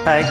Hi.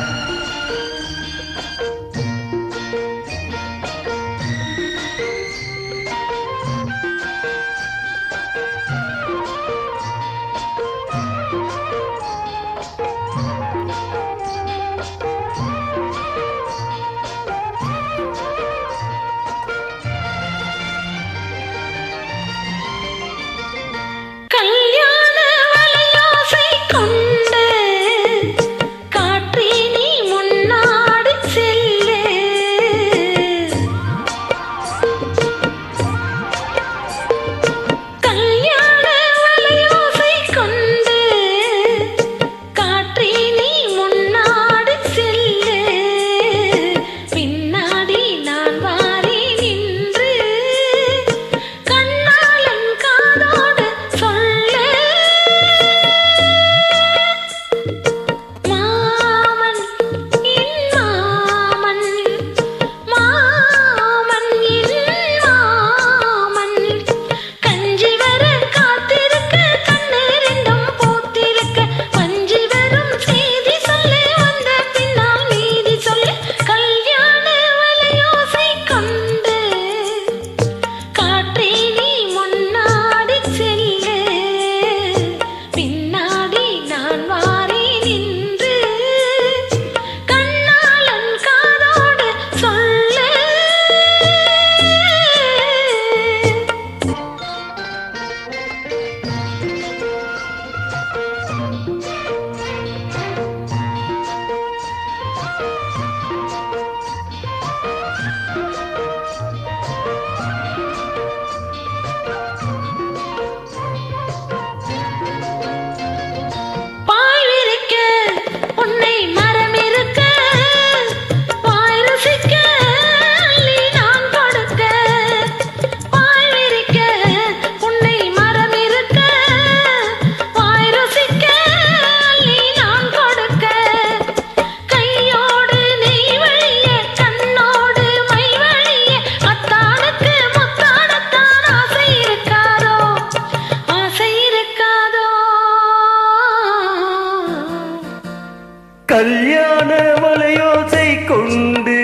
கல்யாண மலையோசை கொண்டு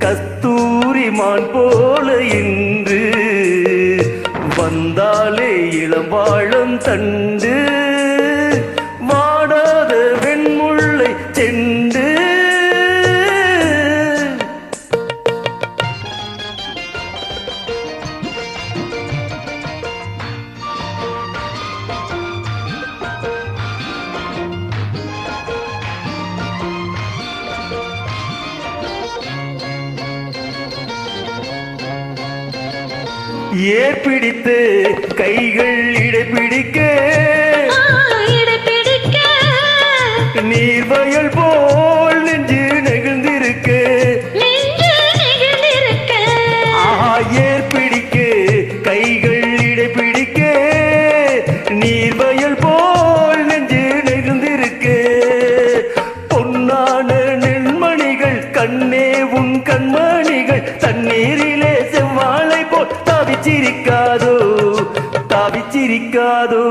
கஸ்தூரி மான் போல இன்று வந்தாலே இளவாழம் தண்டு வாடாத வெண்முல்லை செண்டு ஏற்பிடித்து கைகள் இடைப்பிடிக்க நீர்வயல் போல் நெஞ்சு நெகிழ்ந்திருக்க ஏற்பிடிக்க கைகள் இடைப்பிடிக்க நீர்வயல் போல் நெஞ்சு நெகிழ்ந்திருக்க பொன்னான நெல்மணிகள் கண்ணே உன் கண்மணிகள் தண்ணீரிலே செவ்வாழை போல் தாவிச்சிரிக்காதோ தாவிச்சிரிக்காதோ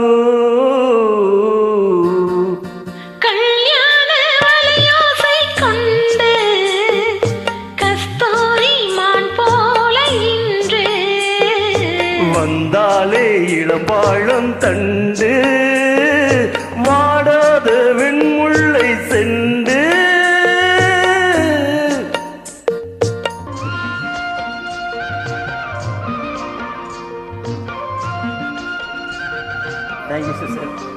கல்யாண வலையோசை கொண்டு கஸ்தூரி மான் போல இன்று வந்தாலே இளம்பாழம் தண்டு வாடாத வெண்முல்லை செண்டு. Thank you, sister.